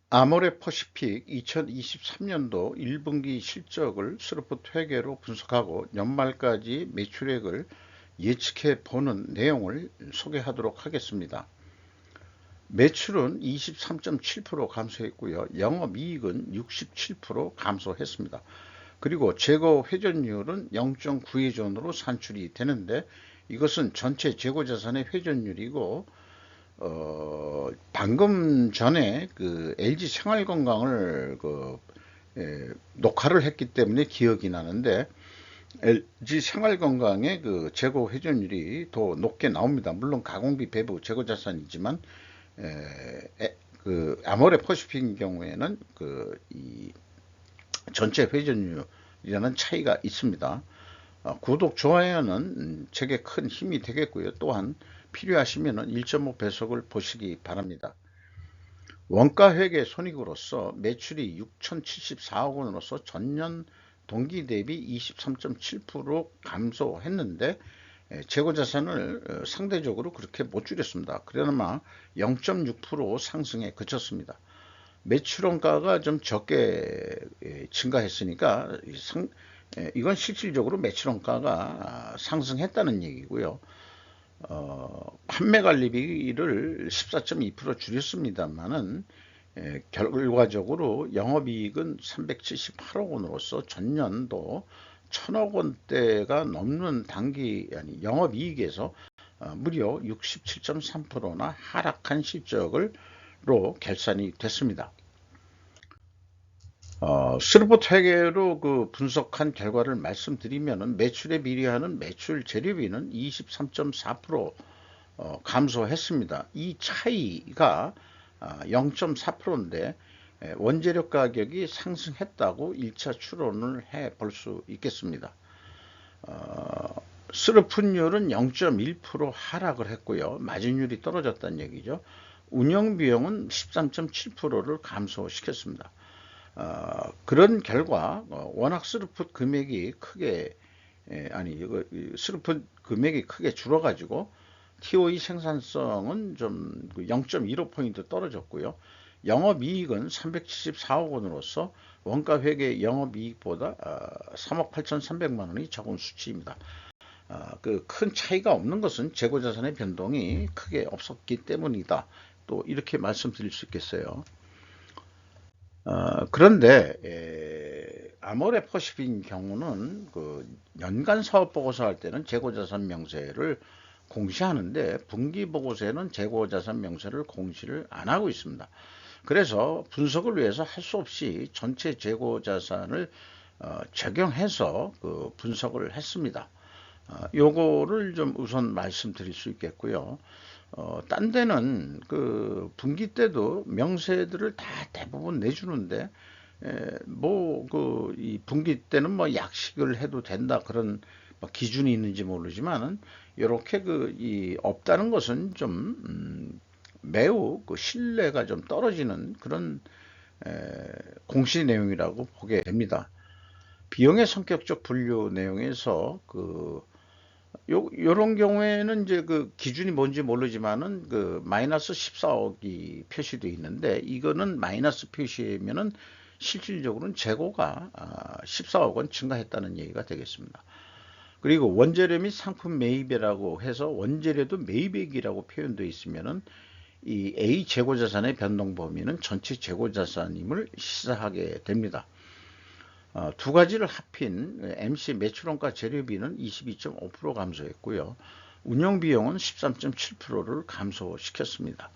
아모레퍼시픽 2023년도 1분기 실적을 스로포트 회계로 분석하고 연말까지 매출액을 예측해 보는 내용을 소개하도록 하겠습니다. 매출은 23.7% 감소했고요. 영업이익은 67% 감소했습니다. 그리고 재고 회전율은 0.92전으로 산출이 되는데, 이것은 전체 재고자산의 회전율이고 방금 전에 그 LG 생활건강을 녹화를 했기 때문에 기억이 나는데, LG 생활건강의 그 재고 회전율이 더 높게 나옵니다. 물론 가공비 배부 재고 자산이지만 그 아모레 퍼시픽의 경우에는 이 전체 회전율이라는 차이가 있습니다. 구독, 좋아요는 제게 큰 힘이 되겠고요. 또한 필요하시면 1.5배속을 보시기 바랍니다. 원가회계 손익으로서 매출이 6,074억 원으로서 전년 동기 대비 23.7% 감소했는데, 재고자산을 상대적으로 그렇게 못 줄였습니다. 그나마 0.6% 상승에 그쳤습니다. 매출원가가 좀 적게 증가했으니까 이건 실질적으로 매출원가가 상승했다는 얘기고요. 판매관리비를 14.2% 줄였습니다만은 결과적으로 영업이익은 378억 원으로서 전년도 1000억 원대가 넘는 영업이익에서 무려 67.3%나 하락한 실적으로 결산이 됐습니다. 스로포트 회계로 그 분석한 결과를 말씀드리면, 매출에 비례하는 매출 재료비는 23.4% 감소했습니다. 이 차이가 0.4%인데 원재료 가격이 상승했다고 1차 추론을 해 볼 수 있겠습니다. 스르픈율은 0.1% 하락을 했고요. 마진율이 떨어졌다는 얘기죠. 운영비용은 13.7%를 감소시켰습니다. 그런 결과 워낙 스루풋 금액이 크게 스루풋 금액이 크게 줄어가지고 TOE 생산성은 좀 0.15포인트 떨어졌고요. 영업이익은 374억 원으로서 원가회계 영업이익보다 3억 8,300만 원이 적은 수치입니다. 그 큰 차이가 없는 것은 재고자산의 변동이 크게 없었기 때문이다. 또 이렇게 말씀드릴 수 있겠어요. 그런데 아모레 퍼시픽 경우는 그 연간 사업 보고서 할 때는 재고자산 명세를 공시하는데, 분기 보고서에는 재고자산 명세를 공시를 안 하고 있습니다. 그래서 분석을 위해서 할 수 없이 전체 재고자산을 적용해서 그 분석을 했습니다. 요거를 좀 우선 말씀드릴 수 있겠고요. 딴 데는 그 분기 때도 명세들을 다 대부분 내주는데, 이 분기 때는 뭐 약식을 해도 된다 그런 뭐 기준이 있는지 모르지만은, 이렇게 이 없다는 것은 좀 매우 그 신뢰가 좀 떨어지는 그런 공시 내용이라고 보게 됩니다. 비용의 성격적 분류 내용에서 요런 경우에는 이제 그 기준이 뭔지 모르지만은 그 마이너스 14억이 표시되어 있는데, 이거는 마이너스 표시면은 실질적으로는 재고가 14억 원 증가했다는 얘기가 되겠습니다. 그리고 원재료 및 상품 매입이라고 해서 원재료도 매입액이라고 표현되어 있으면은 이 A 재고자산의 변동 범위는 전체 재고자산임을 시사하게 됩니다. 두 가지를 합힌 MC 매출원가 재료비는 22.5% 감소했고요. 운영비용은 13.7%를 감소시켰습니다.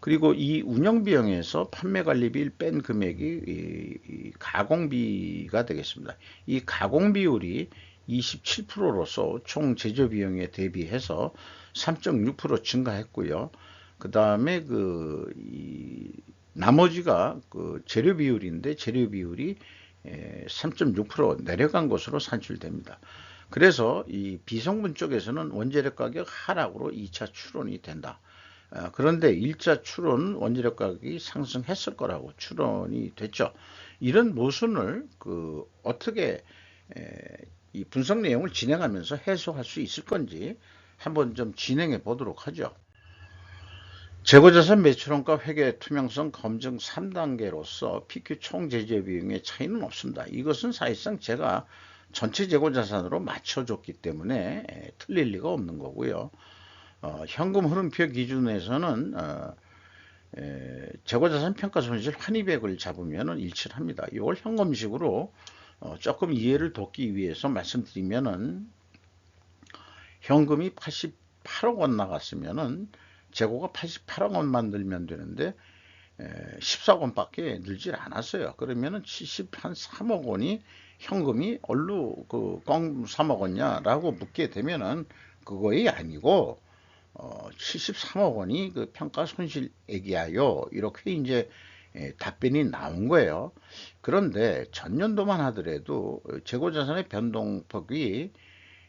그리고 이 운영비용에서 판매관리비를 뺀 금액이 가공비가 되겠습니다. 이 가공비율이 27%로서 총 제조비용에 대비해서 3.6% 증가했고요. 그 다음에 나머지가 그 재료 비율인데, 재료 비율이 3.6% 내려간 것으로 산출됩니다. 그래서 이 비성분 쪽에서는 원재료 가격 하락으로 2차 추론이 된다. 그런데 1차 추론 원재료 가격이 상승했을 거라고 추론이 됐죠. 이런 모순을 어떻게 이 분석 내용을 진행하면서 해소할 수 있을 건지 한번 좀 진행해 보도록 하죠. 재고자산 매출원가 회계 투명성 검증 3단계로서 PQ 총 제재 비용의 차이는 없습니다. 이것은 사실상 제가 전체 재고자산으로 맞춰줬기 때문에 틀릴 리가 없는 거고요. 현금 흐름표 기준에서는 재고자산 평가 손실 환입액을 잡으면 일치를 합니다. 이걸 현금식으로 조금 이해를 돕기 위해서 말씀드리면은 현금이 88억 원 나갔으면은 재고가 88억 원만 늘면 되는데 14억 원밖에 늘질 않았어요. 그러면은 73억 원이 현금이 얼로 꽝 3억 원냐라고 묻게 되면은 그거이 아니고 73억 원이 그 평가 손실액이야요. 이렇게 이제 답변이 나온 거예요. 그런데 전년도만 하더라도 재고자산의 변동폭이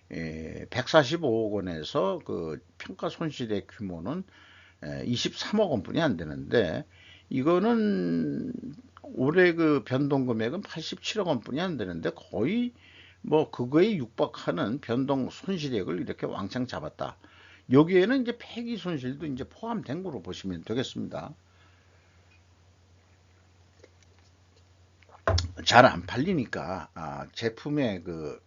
145억 원에서 그 평가 손실의 규모는 23억 원뿐이 안 되는데 이거는 올해 그 변동 금액은 87억 원뿐이 안 되는데 거의 뭐 그거에 육박하는 변동 손실액을 이렇게 왕창 잡았다. 여기에는 이제 폐기 손실도 이제 포함된 거로 보시면 되겠습니다. 잘 안 팔리니까 제품의 그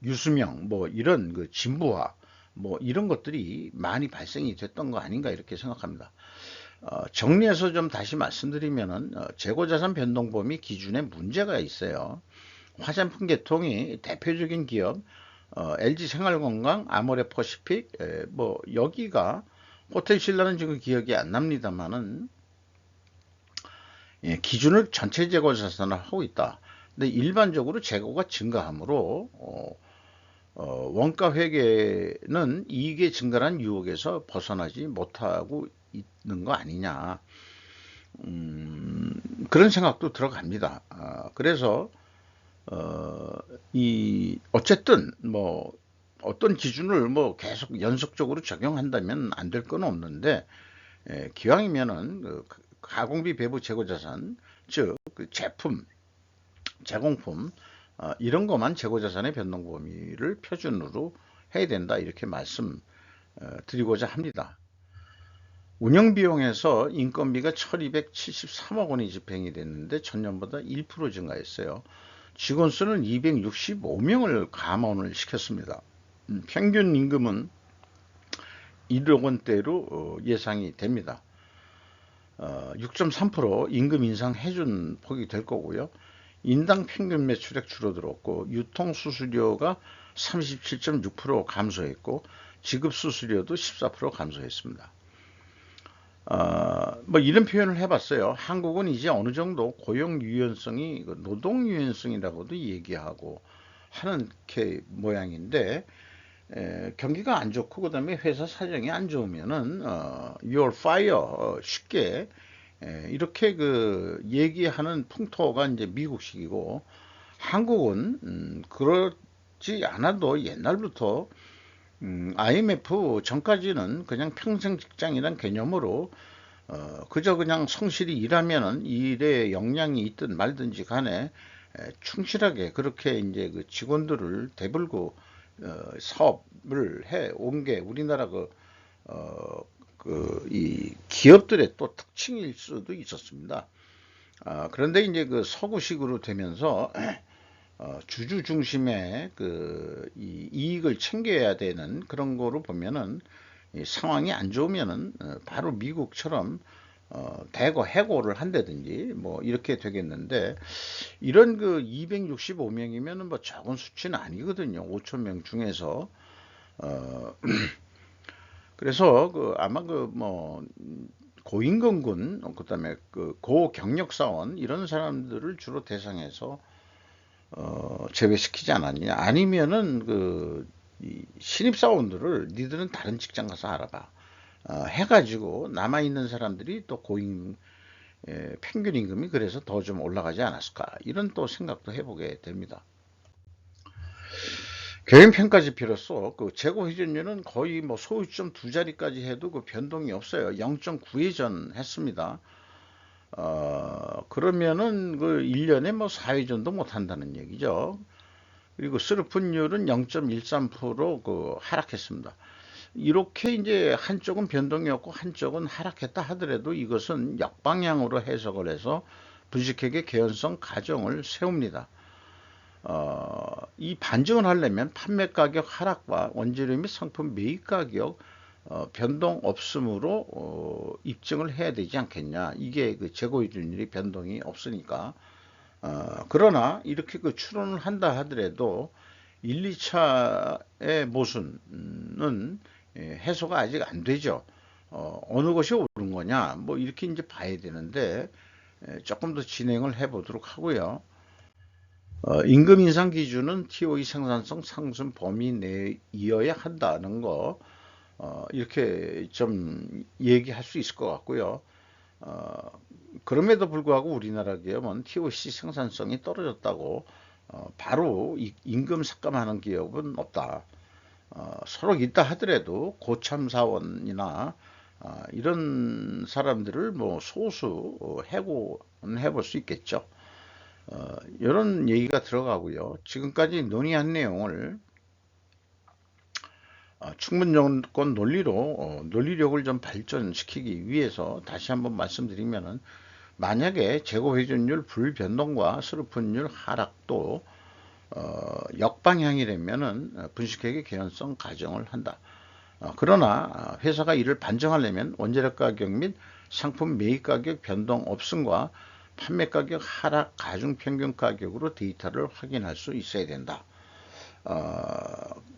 유수명 뭐 이런 그 진부화 뭐 이런 것들이 많이 발생이 됐던 거 아닌가 이렇게 생각합니다. 정리해서 좀 다시 말씀드리면은 재고자산 변동범위 기준에 문제가 있어요. 화장품 계통이 대표적인 기업 LG생활건강, 아모레퍼시픽 뭐 여기가 호텔신라는 지금 기억이 안 납니다만은 기준을 전체 재고자산을 하고 있다. 근데 일반적으로 재고가 증가하므로 원가 회계는 이익의 증가란 유혹에서 벗어나지 못하고 있는 거 아니냐. 그런 생각도 들어갑니다. 그래서 어쨌든 뭐 어떤 기준을 뭐 계속 연속적으로 적용한다면 안 될 건 없는데 기왕이면은 그 가공비 배부 재고자산 즉 그 제품 제공품 이런 것만 재고자산의 변동 범위를 표준으로 해야 된다 이렇게 말씀 드리고자 합니다. 운영비용에서 인건비가 1273억 원이 집행이 됐는데 전년보다 1% 증가했어요. 직원 수는 265명을 감원을 시켰습니다. 평균 임금은 1억 원대로 예상이 됩니다. 6.3% 임금 인상 해준 폭이 될 거고요. 인당 평균 매출액 줄어들었고 유통 수수료가 37.6% 감소했고 지급 수수료도 14% 감소했습니다. 뭐 이런 표현을 해봤어요. 한국은 이제 어느 정도 고용 유연성이 노동 유연성이라고도 얘기하고 하는 게 모양인데 경기가 안 좋고 그다음에 회사 사정이 안 좋으면은 you're fire 쉽게 이렇게 그 얘기하는 풍토가 이제 미국식이고 한국은 그렇지 않아도 옛날부터 IMF 전까지는 그냥 평생 직장이란 개념으로 그저 그냥 성실히 일하면은 일에 역량이 있든 말든지 간에 충실하게 그렇게 이제 그 직원들을 대불고 사업을 해 온 게 우리나라 이 기업들의 또 특징일 수도 있었습니다. 그런데 이제 그 서구식으로 되면서 주주 중심의 이 이익을 챙겨야 되는 그런 거로 보면은 상황이 안 좋으면은 바로 미국처럼 대거 해고를 한다든지 뭐 이렇게 되겠는데 이런 그 265명이면은 뭐 적은 수치는 아니거든요. 5천 명 중에서 그래서 아마 뭐 고임금군 그다음에 고경력 사원 이런 사람들을 주로 대상해서 제외시키지 않았냐. 아니면은 이 신입사원들을 니들은 다른 직장 가서 알아봐. 해가지고 남아있는 사람들이 또 평균 임금이 그래서 더 좀 올라가지 않았을까. 이런 또 생각도 해보게 됩니다. 경영평가지표로서 재고 회전율은 거의 뭐 소유점 두 자리까지 해도 그 변동이 없어요. 0.9 회전했습니다. 그러면은 1년에 뭐 4회전도 못 한다는 얘기죠. 그리고 스루픈율은 0.13% 하락했습니다. 이렇게 이제 한쪽은 변동이었고 한쪽은 하락했다 하더라도 이것은 역방향으로 해석을 해서 분식회계 개연성 가정을 세웁니다. 이 반증을 하려면 판매 가격 하락과 원재료 및 상품 매입 가격 변동 없음으로 입증을 해야 되지 않겠냐. 이게 그 재고 회전율이 변동이 없으니까. 그러나 이렇게 그 추론을 한다 하더라도 1, 2차의 모순은 해소가 아직 안 되죠. 어느 것이 옳은 거냐, 뭐 이렇게 이제 봐야 되는데 조금 더 진행을 해 보도록 하고요. 임금 인상 기준은 TOE 생산성 상승 범위 내이어야 한다는 거 이렇게 좀 얘기할 수 있을 것 같고요. 그럼에도 불구하고 우리나라 기업은 TOC 생산성이 떨어졌다고 바로 임금 삭감하는 기업은 없다. 서로 있다 하더라도 고참 사원이나 이런 사람들을 뭐 소수 해고는 해볼 수 있겠죠. 이런 얘기가 들어가고요. 지금까지 논의한 내용을 충분요건 논리로 논리력을 좀 발전시키기 위해서 다시 한번 말씀드리면은, 만약에 재고 회전율 불변동과 수급분율 하락도 역방향이라면은 분식회계 개연성 가정을 한다. 그러나 회사가 이를 반증하려면 원재료 가격 및 상품 매입 가격 변동 없음과 판매 가격 하락 가중 평균 가격으로 데이터를 확인할 수 있어야 된다.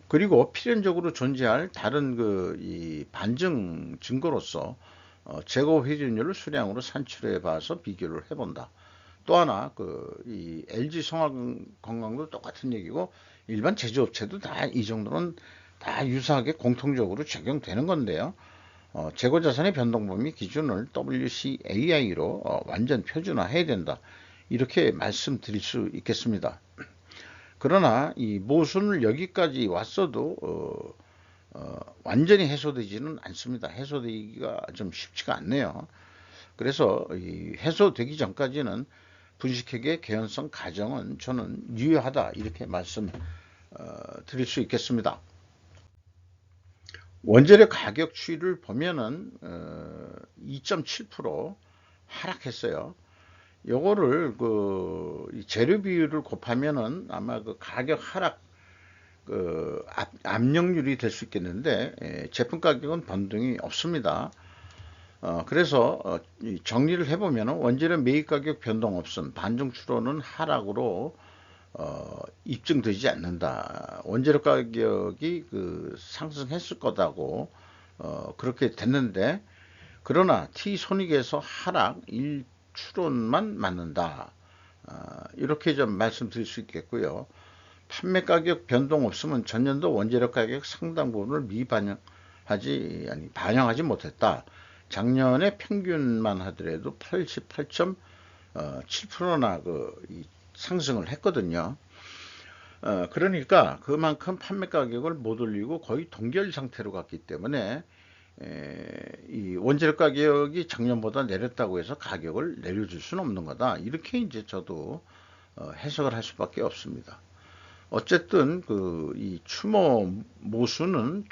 그리고 필연적으로 존재할 다른 이 반증 증거로서 재고 회전율을 수량으로 산출해 봐서 비교를 해본다. 또 하나 이 LG 성화건강도 똑같은 얘기고 일반 제조업체도 다 이 정도는 다 유사하게 공통적으로 적용되는 건데요. 재고자산의 변동범위 기준을 WCAI로 완전 표준화해야 된다. 이렇게 말씀드릴 수 있겠습니다. 그러나 이 모순을 여기까지 왔어도 완전히 해소되지는 않습니다. 해소되기가 좀 쉽지가 않네요. 그래서 이 해소되기 전까지는 분식회계 개연성 가정은 저는 유효하다, 이렇게 말씀 드릴 수 있겠습니다. 원재료 가격 추이를 보면은 2.7% 하락했어요. 요거를 재료 비율을 곱하면은 아마 그 가격 하락 압력률이 될 수 있겠는데, 제품 가격은 변동이 없습니다. 그래서 정리를 해보면 원재료 매입 가격 변동 없음, 반중 추론은 하락으로 입증되지 않는다. 원재료 가격이 상승했을 거다고 그렇게 됐는데, 그러나 T 손익에서 하락 1추론만 맞는다. 이렇게 좀 말씀드릴 수 있겠고요. 판매 가격 변동 없으면 전년도 원재료 가격 상당 부분을 반영하지 못했다. 작년에 평균만 하더라도 88.7%나 상승을 했거든요. 그러니까 그만큼 판매 가격을 못 올리고 거의 동결 상태로 갔기 때문에 이 원재료 가격이 작년보다 내렸다고 해서 가격을 내려줄 수는 없는 거다. 이렇게 이제 저도 해석을 할 수밖에 없습니다. 어쨌든 이 추론 모순은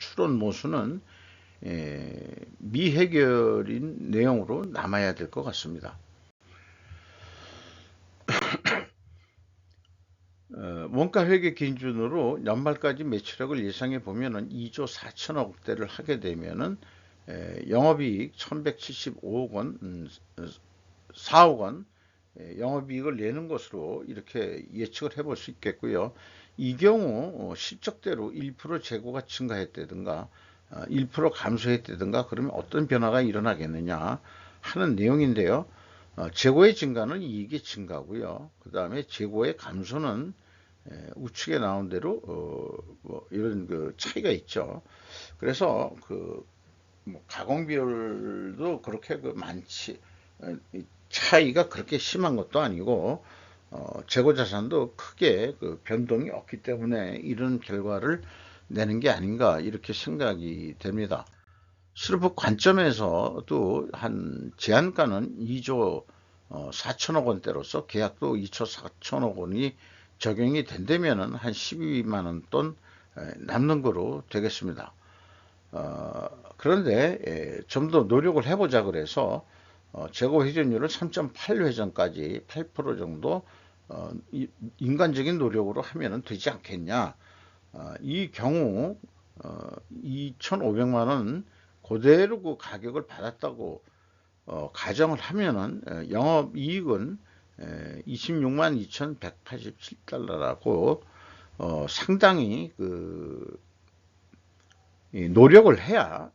미해결인 내용으로 남아야 될 것 같습니다. 원가 회계 기준으로 연말까지 매출액을 예상해 보면은 2조 4천억 대를 하게 되면은 영업이익 1175억 원, 4억 원 영업이익을 내는 것으로 이렇게 예측을 해볼 수 있겠고요. 이 경우 실적대로 1% 재고가 증가했다든가 1% 감소했다든가 그러면 어떤 변화가 일어나겠느냐 하는 내용인데요. 재고의 증가는 이익의 증가고요. 그 다음에 재고의 감소는 우측에 나온 대로 뭐 이런 차이가 있죠. 그래서 가공 비율도 그렇게 차이가 그렇게 심한 것도 아니고 재고 자산도 크게 변동이 없기 때문에 이런 결과를 내는 게 아닌가, 이렇게 생각이 됩니다. 수르프 관점에서도 한 제한가는 2조 4천억 원대로서 계약도 2조 4천억 원이 적용이 된다면은 한 12만 원 돈 남는 거로 되겠습니다. 그런데 좀 더 노력을 해보자 그래서 재고 회전율을 3.8회전까지 8% 정도 인간적인 노력으로 하면 되지 않겠냐. 이 경우 2,500만 원 그대로 그 가격을 받았다고 가정을 하면은 영업이익은 26만 2,187달러라고 상당히 그 노력을 해야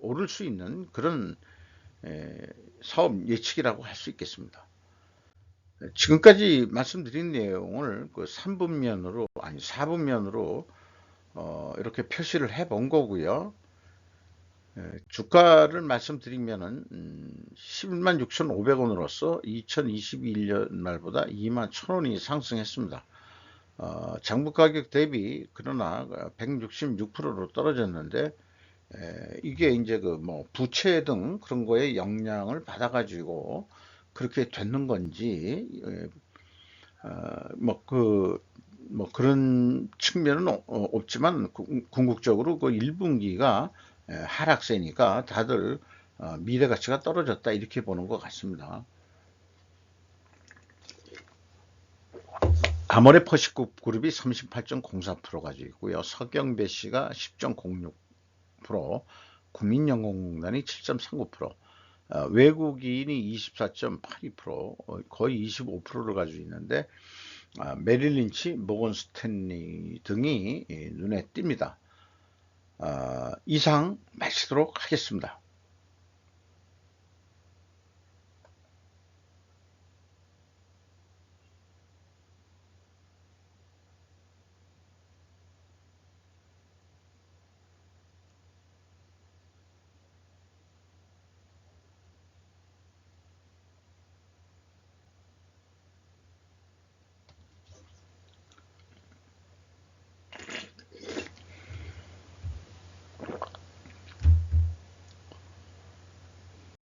오를 수 있는 그런 사업 예측이라고 할 수 있겠습니다. 지금까지 말씀드린 내용을 그 3분면으로 아니 4분면으로 이렇게 표시를 해 본 거고요. 주가를 말씀드리면은 11만 6,500원으로서 2021년 말보다 2만 1,000원이 상승했습니다. 장부 가격 대비 그러나 166%로 떨어졌는데 이게 이제 그 뭐 부채 등 그런 거에 영향을 받아가지고 그렇게 됐는 건지 뭐 그런 측면은 없지만 궁극적으로 그 1분기가 하락세니까 다들 미래 가치가 떨어졌다 이렇게 보는 것 같습니다. 아모레퍼시픽 그룹이 38.04% 가지고 있고요. 서경배 씨가 10.06%, 국민연금공단이 7.39%, 외국인이 24.82%, 거의 25%를 가지고 있는데 메릴린치, 모건 스탠리 등이 눈에 띕니다. 이상 마치도록 하겠습니다.